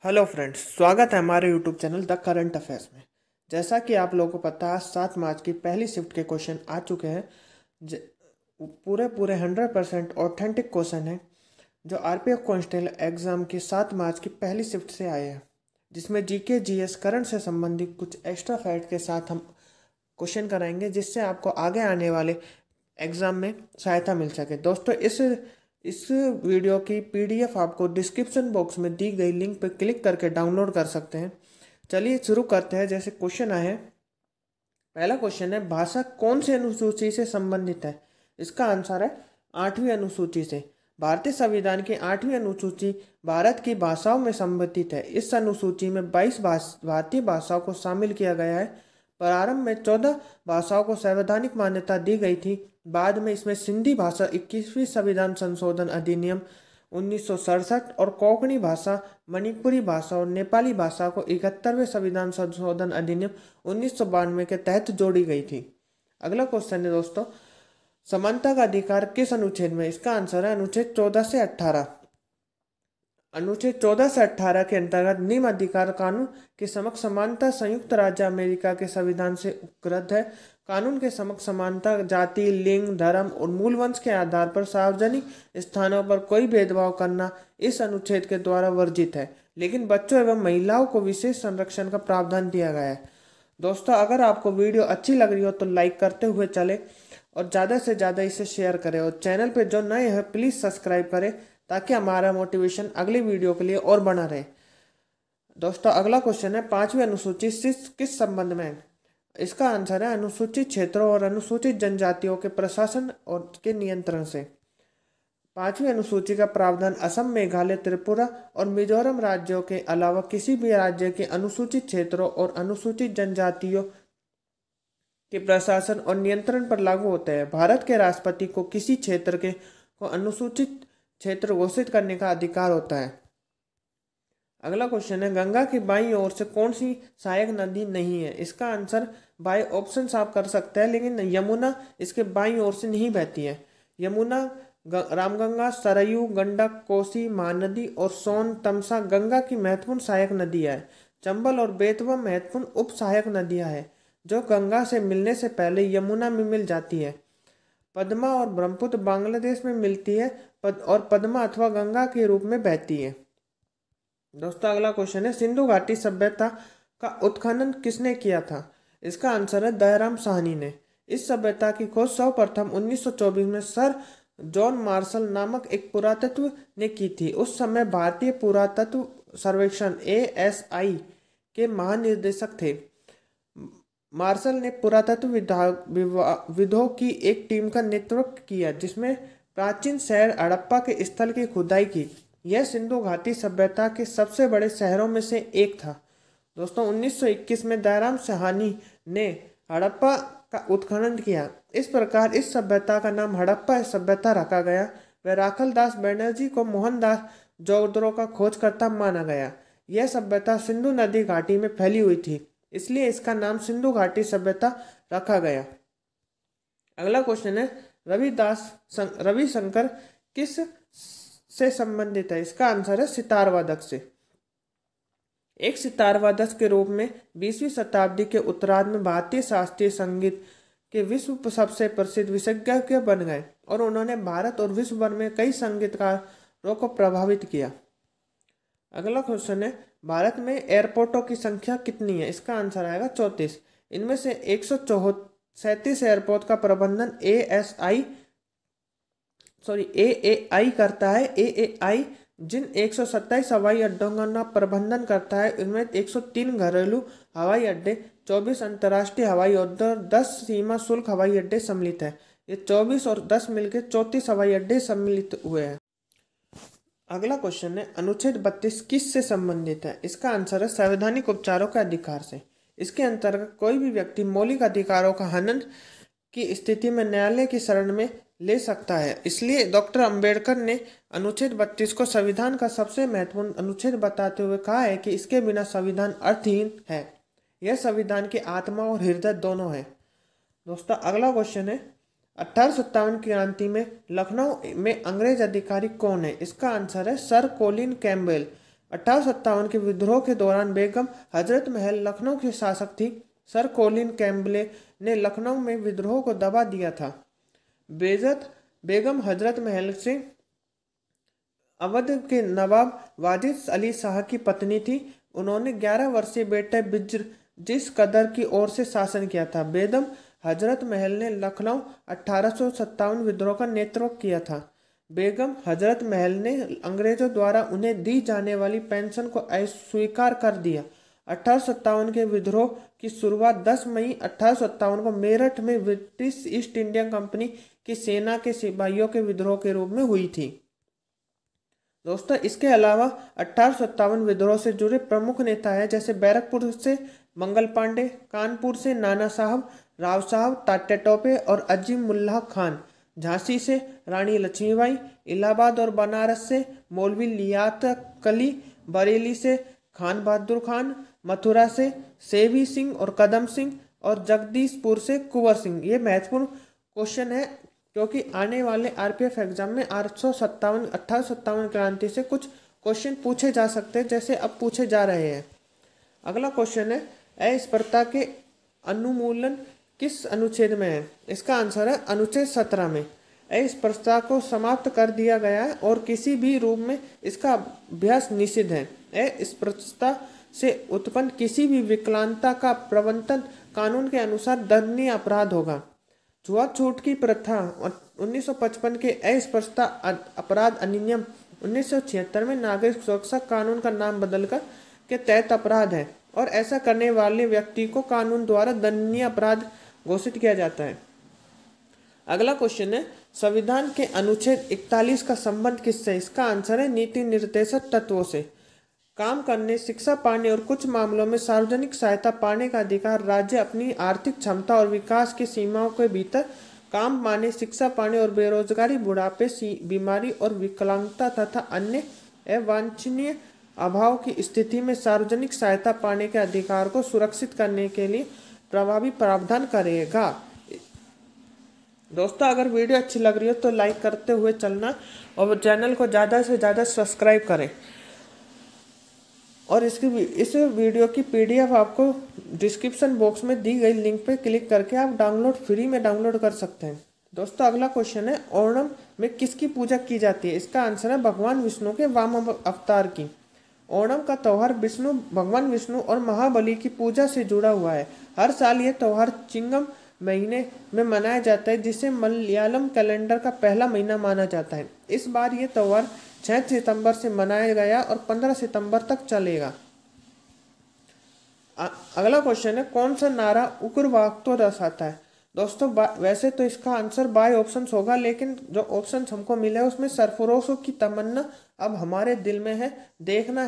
Hello friends, स्वागत है हमारे YouTube channel the current affairs में। जैसा कि आप लोगों को पता है, 7 मार्च की पहली शिफ्ट के क्वेश्चन आ चुके हैं। ज- पूरे पूरे 100% ऑथेंटिक क्वेश्चन है जो आरपीएफ कांस्टेबल एग्जाम की 7 मार्च की पहली शिफ्ट से आए हैं, जिसमें जीके जीएस करंट से संबंधित कुछ एक्स्ट्रा फैक्ट के साथ हम क्वेश्चन कराएंगे, जिससे आपको आगे आने वाले एग्जाम में सहायता मिल सके। दोस्तों, इस वीडियो की पीडीएफ आपको डिस्क्रिप्शन बॉक्स में दी गई लिंक पर क्लिक करके डाउनलोड कर सकते हैं। चलिए शुरू करते हैं। जैसे क्वेश्चन आए हैं, पहला क्वेश्चन है, भाषा कौन सी अनुसूची से संबंधित है? इसका आंसर है 8वीं अनुसूची से। भारतीय संविधान की 8वीं अनुसूची भारत की भाषाओं में संबंधित है। इस अनुसूची में 22 भारतीय भाषाओं को शामिल किया गया है। प्रारंभ में 14 भाषाओं को संवैधानिक मान्यता दी गई थी। बाद में इसमें सिंधी भाषा 21वीं संविधान संशोधन अधिनियम 1967 और कोंकणी भाषा, मणिपुरी भाषा और नेपाली भाषा को 71वें संविधान संशोधन अधिनियम 1992 के तहत जोड़ी गई थी। अगला क्वेश्चन है दोस्तों, समानता का अधिकार किस अनुच्छेद में? इसका आंसर है अनुच्छेद 14 से 18। अनुच्छेद 14 से 18 के अंतर्गत निम्न अधिकार कानून के समक्ष समानता संयुक्त राज्य अमेरिका के संविधान से उपकृत है। कानून के समक्ष समानता जाति, लिंग, धर्म और मूल वंश के आधार पर सार्वजनिक स्थानों पर कोई भेदभाव करना इस अनुच्छेद के द्वारा वर्जित है, लेकिन बच्चों एवं महिलाओं को विशेष संरक्षण का प्रावधान दिया गया है। दोस्तों, अगर आपको वीडियो अच्छी लग रही हो तो लाइक करते हुए चले और ज़्यादा से ज़्यादा इसे शेयर करें, और चैनल पर जो नए हैं प्लीज़ सब्सक्राइब करें ताकि हमारा मोटिवेशन अगली वीडियो के लिए और बना रहे। दोस्तों, अगला क्वेश्चन है, 5वीं अनुसूची किस संबंध में है? इसका आंसर है अनुसूचित क्षेत्रों और अनुसूचित जनजातियों के प्रशासन और के नियंत्रण से। 5वीं अनुसूची का प्रावधान असम, मेघालय, त्रिपुरा और मिजोरम राज्यों के अलावा किसी भी राज्य के अनुसूचित क्षेत्रों और अनुसूचित जनजातियों के प्रशासन और नियंत्रण पर लागू होते हैं। भारत के राष्ट्रपति को किसी क्षेत्र को अनुसूचित क्षेत्र घोषित करने का अधिकार होता है। अगला क्वेश्चन है, गंगा की बाईं ओर से कौन सी सहायक नदी नहीं है? इसका आंसर बाय ऑप्शन आप कर सकते हैं, लेकिन यमुना इसके बाईं ओर से नहीं बहती है। यमुना, रामगंगा, सरयू, गंडक, कोसी, महानदी और सोन तमसा गंगा की महत्वपूर्ण सहायक नदियां है। चंबल और बेतवा महत्वपूर्ण उप सहायक नदियां है जो गंगा से मिलने से पहले यमुना में मिल जाती है। पद्मा और ब्रह्मपुत्र बांग्लादेश में मिलती है और पद्मा अथवा गंगा के रूप में बहती है। दोस्तों, अगला क्वेश्चन है, सिंधु घाटी सभ्यता का उत्खनन किसने किया था? इसका आंसर है दयाराम साहनी ने। इस सभ्यता की खोज सर्वप्रथम 1924 में सर जॉन मार्शल नामक एक पुरातत्व ने की थी। उस समय भारतीय पुरातत्व सर्वेक्षण ASI के महानिदेशक थे। मार्शल ने पुरातत्व विदों की एक टीम का नेतृत्व किया, जिसमें प्राचीन शहर हड़प्पा के स्थल की खुदाई की। यह सिंधु घाटी सभ्यता के सबसे बड़े शहरों में से एक था। दोस्तों, 1921 में दयाराम साहनी ने हड़प्पा का उत्खनन किया। इस प्रकार इस सभ्यता का नाम हड़प्पा सभ्यता रखा गया। वह राखल दास बनर्जी को मोहनदास जोगदड़ो का खोजकर्ता माना गया। यह सभ्यता सिंधु नदी घाटी में फैली हुई थी, इसलिए इसका नाम सिंधु घाटी सभ्यता रखा गया। अगला क्वेश्चन है, रविशंकर किस से संबंधित है? इसका आंसर है सितार वादक से। एक सितार वादक के रूप में 20वीं शताब्दी के उत्तरार्ध में भारतीय शास्त्रीय संगीत के विश्व सबसे प्रसिद्ध विशेषज्ञ बन गए और उन्होंने भारत और विश्व भर में कई संगीतकारों को प्रभावित किया। अगला क्वेश्चन है, भारत में एयरपोर्टों की संख्या कितनी है? इसका आंसर आएगा 34। इनमें से 137 एयरपोर्ट का प्रबंधन AAI करता है। AAI जिन 127 हवाई अड्डों का प्रबंधन करता है, इनमें 103 घरेलू हवाई अड्डे, 24 अंतर्राष्ट्रीय हवाई अड्डे और 10 सीमा शुल्क हवाई अड्डे सम्मिलित है। ये 24 और 10 मिलकर 34 हवाई अड्डे सम्मिलित हुए हैं। अगला क्वेश्चन है, अनुच्छेद 32 किस से संबंधित है? इसका आंसर है संवैधानिक उपचारों के अधिकार से। इसके अंतर्गत कोई भी व्यक्ति मौलिक अधिकारों का हनन की स्थिति में न्यायालय की शरण में ले सकता है। इसलिए डॉक्टर अंबेडकर ने अनुच्छेद 32 को संविधान का सबसे महत्वपूर्ण अनुच्छेद बताते हुए कहा है कि इसके बिना संविधान अर्थहीन है। यह संविधान की आत्मा और हृदय दोनों है। दोस्तों, अगला क्वेश्चन है, 1857 की क्रांति में लखनऊ में अंग्रेज अधिकारी कौन है? इसका आंसर है सर कोलिन कैम्पबेल। 1857 के विद्रोह के दौरान बेगम हजरत महल लखनऊ की शासक थी। सर कोलिन कैम्बले ने लखनऊ में विद्रोह को दबा दिया था। बेगम हजरत महल से अवध के नवाब वाजिद अली शाह की पत्नी थी। उन्होंने 11 वर्षीय बेटे बिज्र जिस कदर की ओर से शासन किया था। बेगम हजरत महल ने लखनऊ 1857 विद्रोह का नेतृत्व किया था। बेगम हजरत महल ने अंग्रेजों द्वारा उन्हें दी जाने वाली पेंशन को अस्वीकार कर दिया। 1857 के विद्रोह की शुरुआत 10 मई 1857 को मेरठ में ब्रिटिश ईस्ट इंडिया कंपनी की सेना के सिपाहियों के विद्रोह के रूप में हुई थी। दोस्तों, इसके अलावा 1857 विद्रोह से जुड़े प्रमुख नेता हैं, जैसे बैरकपुर से मंगल पांडे, कानपुर से नाना साहब, राव साहब, तात्या टोपे और अजीम उल्लाह खान, झांसी से रानी लक्ष्मीबाई, इलाहाबाद और बनारस से मौलवी लियाकत अली, बरेली से खान बहादुर खान, मथुरा से सेवी सिंह और कदम सिंह और जगदीशपुर से कुंवर सिंह। ये महत्वपूर्ण क्वेश्चन है क्योंकि आने वाले आरपीएफ एग्जाम में 1857 क्रांति से कुछ क्वेश्चन पूछे जा सकते हैं, जैसे अब पूछे जा रहे हैं। अगला क्वेश्चन है, अस्पृश्यता के उन्मूलन किस अनुच्छेद में है? इसका आंसर है अनुच्छेद 17 में। अस्पृश्यता को समाप्त कर दिया गया है और किसी भी रूप में इसका अभ्यास निषिद्ध है। अस्पृश्यता से उत्पन्न किसी भी विकलांगता का प्रवर्तन कानून के अनुसार दंडनीय अपराध होगा। छुआछूत की प्रथा 1955 के अस्पृश्यता अपराध अधिनियम 1976 में नागरिक सुरक्षा कानून का नाम बदलकर के तहत अपराध है और ऐसा करने वाले व्यक्ति को कानून द्वारा दंडनीय अपराध घोषित किया जाता है। अगला क्वेश्चन है, संविधान के अनुच्छेद 41 का संबंध किससे? इसका आंसर है नीति निर्देशक तत्वों से। काम करने, शिक्षा पाने और कुछ मामलों में सार्वजनिक सहायता पाने का अधिकार राज्य अपनी आर्थिक क्षमता और विकास की सीमाओं के भीतर काम पाने, शिक्षा पाने और बेरोजगारी, बुढ़ापे, बीमारी और विकलांगता तथा अन्य अवांछनीय अभाव की स्थिति में सार्वजनिक सहायता पाने के अधिकार को सुरक्षित करने के लिए प्रभावी प्रावधान करेगा। दोस्तों, अगर वीडियो अच्छी लग रही हो तो लाइक करते हुए चलना और चैनल को ज़्यादा से ज़्यादा सब्सक्राइब करें। और इस वीडियो की पीडीएफ आपको डिस्क्रिप्शन बॉक्स में दी गई लिंक पे क्लिक करके आप फ्री में डाउनलोड कर सकते हैं। दोस्तों, अगला क्वेश्चन है, ओणम में किसकी पूजा की जाती है? इसका आंसर है भगवान विष्णु के वामन अवतार की। ओणम का त्यौहार भगवान विष्णु और महाबली की पूजा से जुड़ा हुआ है। हर साल यह त्यौहार चिंगम महीने में मनाया जाता है, जिसे मलयालम कैलेंडर का पहला महीना माना जाता है। इस बार यह त्यौहार 6 सितंबर से मनाया गया और 15 सितंबर तक चलेगा। अगला क्वेश्चन है, कौन सा नारा उग्रवाद को दर्शाता है? दोस्तों, वैसे तो इसका आंसर बाय ऑप्शंस होगा, लेकिन जो ऑप्शन हमको मिला है उसमें सरफरोशों की तमन्ना अब हमारे दिल में है, देखना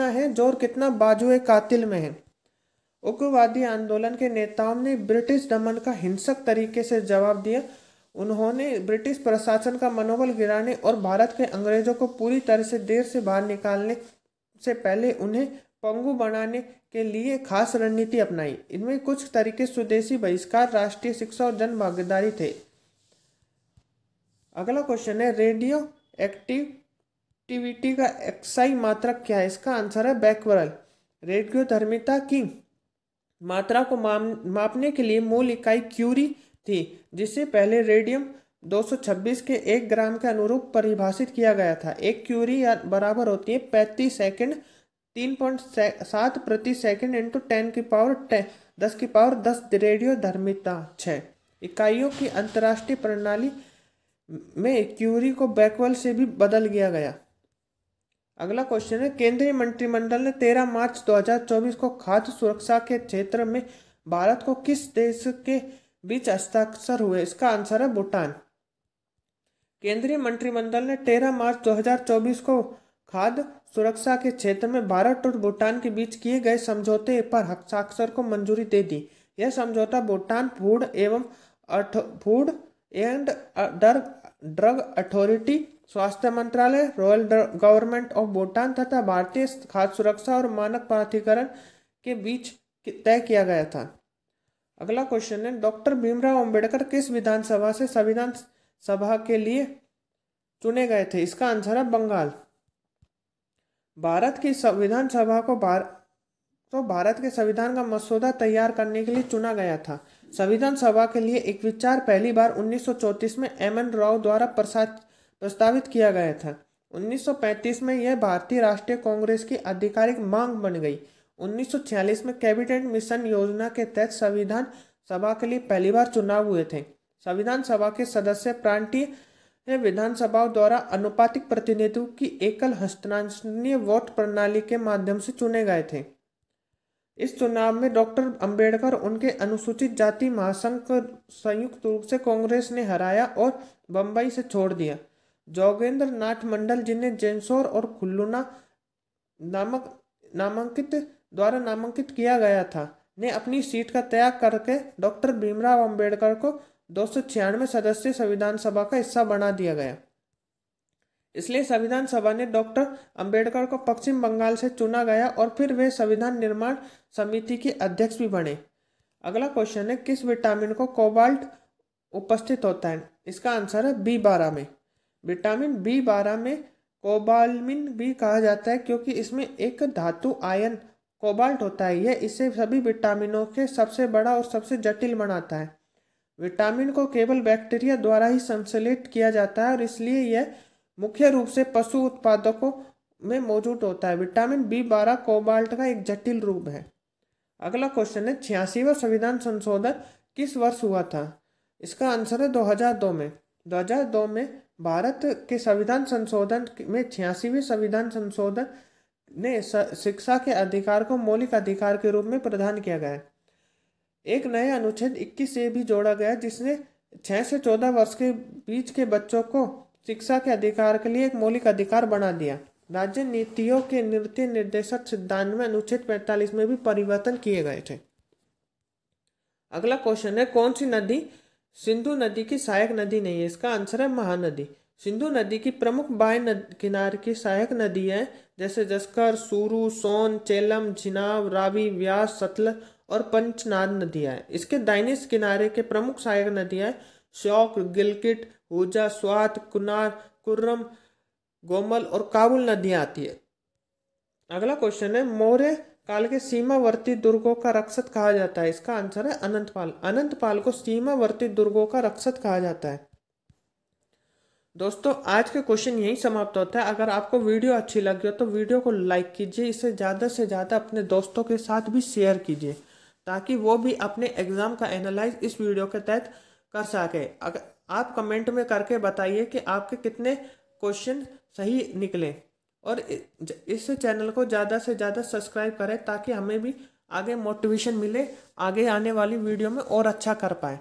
है जोर कितना बाजुए कातिल में है। उग्रवादी आंदोलन के नेताओं ने ब्रिटिश दमन का हिंसक तरीके से जवाब दिया। उन्होंने ब्रिटिश प्रशासन का मनोबल गिराने और भारत के अंग्रेजों को पूरी तरह से देश से बाहर निकालने से पहले उन्हें पंगु बनाने के लिए खास रणनीति अपनाई। इनमें कुछ तरीके स्वदेशी बहिष्कार, राष्ट्रीय शिक्षा और जन भागीदारी थे। अगला क्वेश्चन है, रेडियो एक्टिविटी का एक्साई मात्रक क्या है? इसका आंसर है बैक्वरल। रेडियोधर्मिता की मात्रा को मापने के लिए मूल इकाई क्यूरी थी, जिसे पहले रेडियम 226 के 1 ग्राम के अनुरूप परिभाषित किया गया था। एक क्यूरी बराबर होती है 35 सेकंड 3.7 प्रति सेकंड इंटू 10 की पावर 10 रेडियो धर्मिता 6 इकाइयों की अंतर्राष्ट्रीय प्रणाली में क्यूरी को बैक्वल से भी बदल दिया गया। अगला क्वेश्चन है, केंद्रीय मंत्रिमंडल ने 13 मार्च 2024 को खाद्य सुरक्षा के क्षेत्र में भारत को किस देश के बीच हस्ताक्षर हुए? इसका आंसर है भूटान। केंद्रीय मंत्रिमंडल ने 13 मार्च 2024 को खाद्य सुरक्षा के क्षेत्र में भारत और भूटान के बीच किए गए समझौते पर हस्ताक्षर को मंजूरी दे दी। यह समझौता Bhutan food and drug authority, स्वास्थ्य मंत्रालय, रॉयल गवर्नमेंट ऑफ भूटान तथा भारतीय खाद्य सुरक्षा और मानक प्राधिकरण के बीच तय किया गया था। अगला क्वेश्चन है, डॉक्टर भीमराव अंबेडकर किस विधानसभा से संविधान सभा के लिए चुने गए थे? इसका आंसर है बंगाल। भारत की भारत के संविधान का मसौदा तैयार करने के लिए चुना गया था। संविधान सभा के लिए एक विचार पहली बार 1934 में एम.एन. राव द्वारा प्रस्तावित किया गया था। 1935 में यह भारतीय राष्ट्रीय कांग्रेस की आधिकारिक मांग बन गई। 1946 में कैबिनेट मिशन योजना के तहत संविधान सभा के लिए पहली बार चुनाव हुए थे। संविधान सभा के सदस्य प्रांतीय विधानसभाओं द्वारा अनुपातिक प्रतिनिधित्व की एकल हस्तांतरणीय वोट प्रणाली के माध्यम से चुने गए थे। इस चुनाव में डॉक्टर अंबेडकर उनके अनुसूचित जाति महासंघ को संयुक्त रूप से कांग्रेस ने हराया और बंबई से छोड़ दिया। जोगेंद्र नाथ मंडल, जिन्हें जेनसौर और खुल्लुना नामांकित किया गया था, ने अपनी सीट का त्याग करके डॉक्टर भीमराव अंबेडकर को 296 सदस्यीय संविधान सभा का हिस्सा बना दिया गया। इसलिए संविधान सभा ने डॉक्टर अंबेडकर को पश्चिम बंगाल से चुना गया और फिर वे संविधान निर्माण समिति के अध्यक्ष भी बने। अगला क्वेश्चन है, किस विटामिन को कोबाल्ट उपस्थित होता है? इसका आंसर है B12 में। विटामिन B12 में कोबालमिन भी कहा जाता है क्योंकि इसमें एक धातु आयन कोबाल्ट होता है। यह इसे सभी विटामिनों के सबसे बड़ा और सबसे जटिल बनाता है। विटामिन को केवल बैक्टीरिया द्वारा ही संश्लेषित किया जाता है और इसलिए यह मुख्य रूप से पशु उत्पादकों में मौजूद होता है। विटामिन B12 कोबाल्ट का एक जटिल रूप है। अगला क्वेश्चन है, 86वां संविधान संशोधन किस वर्ष हुआ था? इसका आंसर है 2002 में। 2002 में भारत के संविधान संशोधन में 86वें संविधान संशोधन ने शिक्षा के अधिकार को मौलिक अधिकार के रूप में प्रदान किया गया है। एक नए अनुच्छेद 21 से भी जोड़ा गया जिसने 6 से 14 वर्ष के बीच के बच्चों को शिक्षा के अधिकार के लिए एक मौलिक अधिकार बना दिया। राज्य नीतियों के नीति निर्देशक सिद्धांत में अनुच्छेद 45 में भी परिवर्तन किए गए थे। अगला क्वेश्चन है, कौन सी नदी सिंधु नदी की सहायक नदी नहीं है? इसका आंसर है महानदी। सिंधु नदी की प्रमुख बाएं किनारे की सहायक नदी है जैसे जस्कर, सूरू, सोन, चेलम, झिनाब, रावी, व्यास, सतलज और पंचनाद नदियां हैं। इसके दाहिने किनारे के प्रमुख सहायक नदियां श्योक, गिलगिट, हुजा, स्वात, कुनार, कुर्रम, गोमल और काबुल नदियां आती है। अगला क्वेश्चन है, मौर्य काल के सीमावर्ती दुर्गों का रक्षक कहा जाता है? इसका आंसर है अनंतपाल। अनंतपाल को सीमावर्ती दुर्गों का रक्षक कहा जाता है। दोस्तों, आज के क्वेश्चन यही समाप्त होता है। अगर आपको वीडियो अच्छी लगी हो तो वीडियो को लाइक कीजिए, इसे ज़्यादा से ज़्यादा अपने दोस्तों के साथ भी शेयर कीजिए ताकि वो भी अपने एग्जाम का एनालाइज इस वीडियो के तहत कर सके। अगर आप कमेंट में करके बताइए कि आपके कितने क्वेश्चन सही निकले और इस चैनल को ज़्यादा से ज़्यादा सब्सक्राइब करें ताकि हमें भी आगे मोटिवेशन मिले, आगे आने वाली वीडियो में और अच्छा कर पाए।